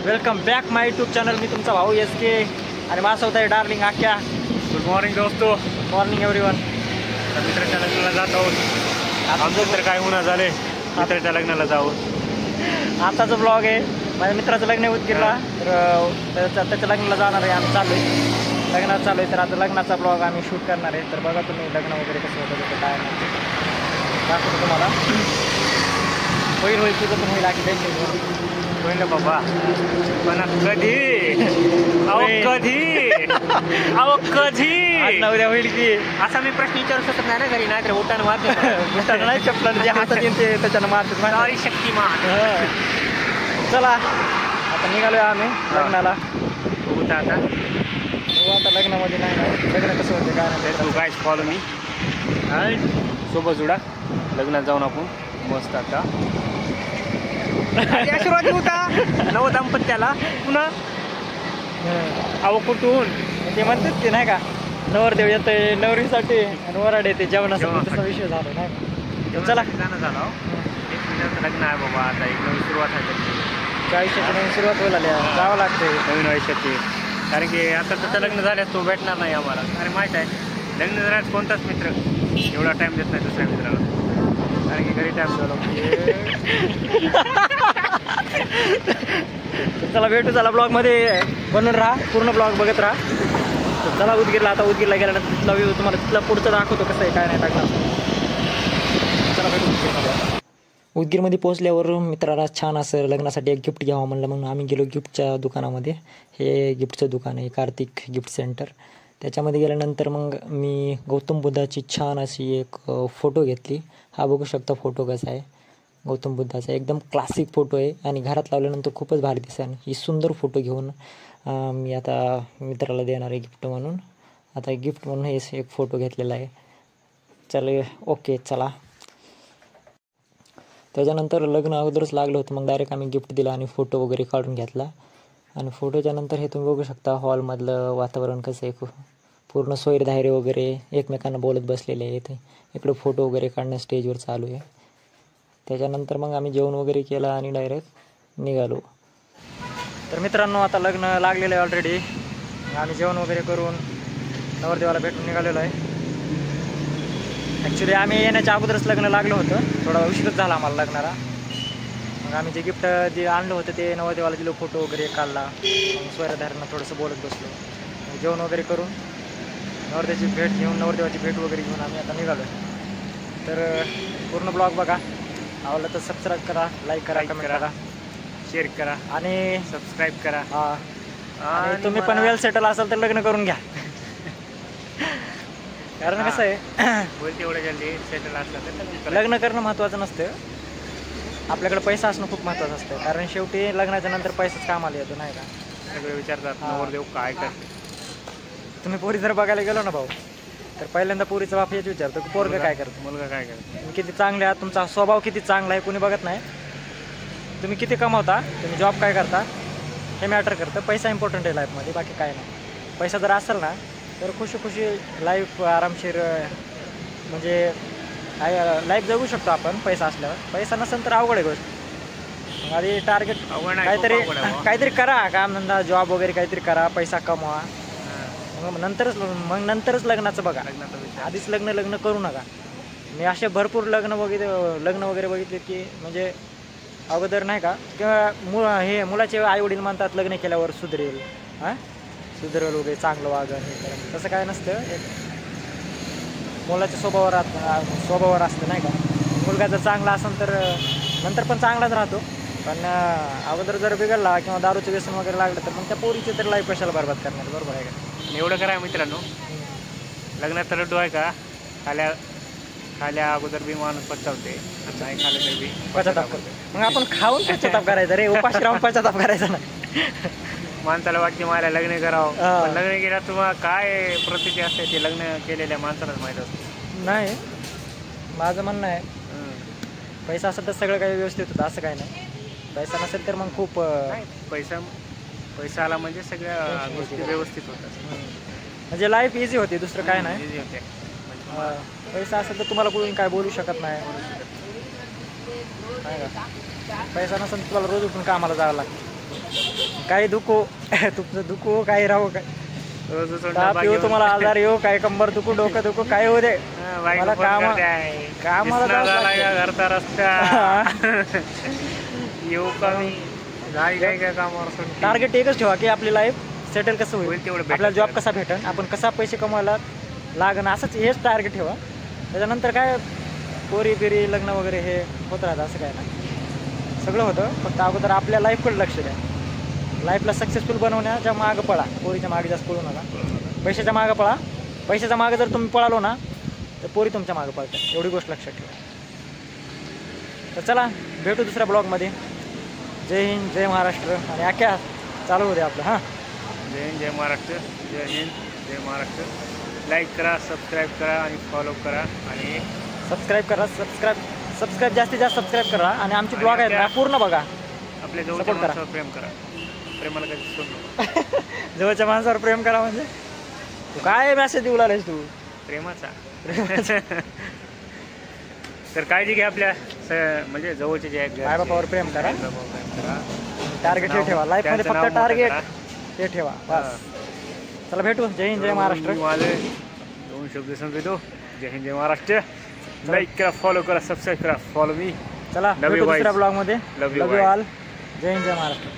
Welcome back माय YouTube channel. मी तुमचा भाऊ S के आणि माझं होत आहे डार्लिंग आख्या. गुड मॉर्निंग दोस्तो. Morning everyone. मित्राच्या लग्नाला जात आहोत. आमचं तर काय होणार झाले, मित्राच्या लग्नाला जाऊ. आताचा ब्लॉग आहे. माझ्या मित्राचं लग्न आहे उदगीरला, तर त्याच्या लग्नाला जाणार आहे. आम्ही चालू आहे, लग्नात चालू आहे. तर आता लग्नाचा ब्लॉग आम्ही शूट करणार आहे. तर बघा तुम्ही लग्न वगैरे कसं होतं, कसं काय नाही दाखवतो तुम्हाला. होईल तुझं पण होईल. आधी टेन्शन होईल ना बाबा, पण कधी उद्या होईल की असा मी प्रश्न विचारू शकत नाही ना घरी, नाही तर उठाण मारते नाही चपलं जे हातात येते त्याच्यानं मारते. शक्तिमान. चला आता निघालोय आम्ही लग्नाला. उठा आता. हो आता लग्नामध्ये नाही लग्न कसं होते काय नाही. तू काय फॉलो मी सोबत जुडा. लग्नात जाऊन आपण मस्त आता आशीर्वाद होता नव दाम्पत्याला. पुन्हा अहो कुठून ते म्हणतात ते नाही का, नवरदेव येतोय नवरीसाठी आणि वराड येते जेवणासाठी. तसा विषय झाला नाही. चला जाणं झालं. लग्न आहे बाबा, आता एक नवीन सुरुवात आहे. आयुष्याची नवीन सुरुवात व्हायला जावं लागते नवीन आयुष्याची. कारण की आता त्याचं लग्न झाल्यास तो भेटणार नाही आम्हाला. अरे माहीत आहे, लग्न झाल्यास कोणताच मित्र एवढा टाईम देत नाही दुसऱ्या मित्राला. कारण की घरी टाईम द्यावा लागतो. चला भेटू. चला ब्लॉगमध्ये बनून राहा, पूर्ण ब्लॉग बघत राहा. चला उदगीरला. आता उदगीरला गेल्यानंतर तिथला व्ह्यू तुम्हाला तिथला पुढचं दाखवतो कसं आहे काय नाही टाकणार. चला भेटू. उदगीरमध्ये पोहोचल्यावर मित्राला छान असं लग्नासाठी एक गिफ्ट घ्यावं म्हणलं, म्हणून आम्ही गेलो गिफ्टच्या दुकानामध्ये. हे गिफ्टचं दुकान आहे, कार्तिक गिफ्ट सेंटर. त्याच्यामध्ये गेल्यानंतर मग मी गौतम बुद्धाची छान अशी एक फोटो घेतली. हा बघू शकता फोटो कसा आहे गौतम बुद्धाचा. एकदम क्लासिक फोटो आहे आणि घरात लावल्यानंतर खूपच भारी दिसेल. ही सुंदर फोटो घेऊन मी आता मित्राला देणार आहे गिफ्ट म्हणून. आता गिफ्ट म्हणून हे एक फोटो घेतलेला आहे. चला ओके चला. त्याच्यानंतर लग्न अगोदरच लागलं होतं, मग डायरेक्ट आम्ही गिफ्ट दिला आणि फोटो वगैरे काढून घेतला. आणि फोटोच्या नंतर हे तुम्ही बघू शकता हॉलमधलं वातावरण कसं आहे. पूर्ण सोयरधायरे वगैरे एकमेकांना बोलत बसलेले आहेत. इकडं फोटो वगैरे काढणं स्टेजवर चालू आहे. त्याच्यानंतर मग आम्ही जेवण वगैरे केलं आणि डायरेक्ट निघालो. तर मित्रांनो आता लग्न लागलेलं आहे ऑलरेडी. आम्ही जेवण वगैरे करून नवरदेवाला भेटून निघालेलो आहे. ॲक्च्युली आम्ही येण्याच्या अगोदरच लग्न लागलं होतं, थोडा उशीरच झाला आम्हाला लग्नाला. मग आम्ही जे गिफ्ट जे आणलं होतं ते नवरदेवाला दिलं, फोटो वगैरे काढला. मग सोयऱ्याधाऱ्यांना थोडंसं बोलत बसलो. जेवण वगैरे करून नवरदेवाची भेट घेऊन नवरदेवाची भेट वगैरे घेऊन आम्ही आता निघालो. तर पूर्ण ब्लॉग बघा. आवडलं तर सबस्क्राईब करा, लाईक करा, कमेंट करा, शेअर करा आणि सबस्क्राईब करा. आणि तुम्ही पण वेल सेटल असाल तर लग्न करून घ्या. कारण कसं आहे बोलते एवढं जल्दी सेटल असलं तर लग्न करणं महत्त्वाचं नसतं, आपल्याकडे पैसा असणं खूप महत्त्वाचं असतं. कारण शेवटी लग्नाच्या नंतर पैसाच कामाला येतो नाही का. सगळे विचारतात नवरदेव काय करते. तुम्ही पोरी जर बघायला गेलो ना भाऊ, तर पहिल्यांदा पोरीचा बाप हेच विचारतो की पोरगं काय करतो, मुलगा काय करतो, तुम्ही किती चांगले आहात, तुमचा स्वभाव किती चांगला आहे कोणी बघत नाही. तुम्ही किती कमावता, तुम्ही जॉब काय करता हे मॅटर करतं. पैसा इम्पॉर्टंट आहे लाईफमध्ये, बाकी काय नाही. पैसा जर असेल ना तर खुशी लाईफ आरामशीर म्हणजे लाईफ जगू शकतो आपण पैसा असल्यावर. पैसा नसेल तर अवघड आहे गोष्ट. आधी टार्गेट काहीतरी करा, कामधंदा जॉब वगैरे काहीतरी करा, पैसा कमवा. मग नंतरच लग्नाचं बघा. आधीच लग्न करू नका. मी असे भरपूर लग्न वगैरे बघितले की म्हणजे अगोदर नाही का, किंवा मुलाचे आईवडील म्हणतात लग्न केल्यावर सुधरेल सुधरेल वगैरे चांगलं वागण हे करा. तसं काय नसतं. मुलाच्या स्वभावावर असतं नाही का. मुलगा जर चांगला असेल तर नंतर पण चांगलाच राहतो. पण अगोदर जर बिघडला किंवा दारूचं व्यसन वगैरे लागलं तर मग त्या पोरीची तर लाईफ कशाला बरबाद करणार. बरोबर आहे का. एवढं करा मित्रांनो, लग्नात लड्डू आहे का खाल्या अगोदर बी माणूस पचवते, नाही खाल्लं तर बी पश्चाताप करतो. मग आपण खाऊन पश्चाताप करायचा रे, उपाशी राहून पश्चाताप करायचा नाही. माणसाला वाटते मला लग्न करावं, पण लग्न केल्यावर तुम्हाला काय प्रतिक्रिया असते ते लग्न केलेल्या माणसालाच माहीत असतं. नाही माझं म्हणणं आहे पैसा असेल तर सगळं काही व्यवस्थित होतं, असं काय नाही. पैसा नसेल तर मग खूप पैसा आला म्हणजे सगळ्या गोष्टी व्यवस्थित होतात. म्हणजे लाईफ इझी होते, दुसरं काय नाही. इझी होते. पैसा असेल तर तुम्हाला कोणी काय बोलू शकत नाही. पैसा नसेल तर तुम्हाला रोज उठून कामाला जावं लागतं. काही दुखो तुमचं दुखो काही राहो काय रोज उठून ताप डबा येऊ घेऊन. तुम्हाला आजार येऊ काय कंबर दुखू डोकं दुखू काय होऊ दे हा, बायको मला फोन करते आहे. कामाला दिसणार जावं झाला लागतं. का घरचा रस्ता येऊ का मी नाही काय काय कामावर सुट्टी. टार्गेट एकच ठेवा की आपली लाईफ सेटल कसं होईल होईल तेवढं आपल्याला better. जॉब कसा भेटेल आपण कसा पैसे कमवायला लागणं असंच हेच टार्गेट ठेवा त्याच्यानंतर काय पोरी बिरी लग्न वगैरे हे होत राहतं असं काय ना सगळं होतं फक्त अगोदर आपल्या लाईफकडे लक्ष द्या लाईफला सक्सेसफुल बनवण्याच्या मागं पळा पोरीच्या मागे जास्त पळू नका पैशाच्या मागं पळा पैशाच्या मागं जर तुम्ही पळालो ना तर पोरी तुमच्या मागं पळतात एवढी गोष्ट लक्षात ठेवा तर चला भेटू दुसऱ्या ब्लॉगमध्ये जय हिंद जय महाराष्ट्र आणि अख्या चालू होते आपलं हां जय हिंद जय महाराष्ट्र जय हिंद जय महाराष्ट्र लाईक करा सबस्क्राईब करा आणि फॉलो करा आणि सबस्क्राईब करा सबस्क्राईब जास्तीत जास्त सबस्क्राईब करा आणि आमचे ब्लॉग आहेत ना पूर्ण बघा आपल्या जवळच्या Support करा. माणसावर प्रेम करा प्रेमाला कधी सोडू नका. जवळच्या माणसावर प्रेम करा म्हणजे तू काय मेसेज देऊ लागलास तू प्रेमाचा तर काळजी घ्या आपल्या म्हणजे जवळचे जे आहेत आई बापावर प्रेम करा आईबापावर प्रेम करा टार्गेट हे ठेवा लाईफमध्ये त्यांचं फक्त नाव मोठं टार्गेट करा. हे ठेवा बस चला भेटू जय हिंद जय महाराष्ट्र मी माझे 2 शब्द सांगतो जय हिंद जय महाराष्ट्र लाईक करा फॉलो करा सबस्क्राईब करा फॉलो मी चला Love you भेटू guys. दुसऱ्या ब्लॉगमध्ये Love you love you guys. All जय हिंद जय महाराष्ट्र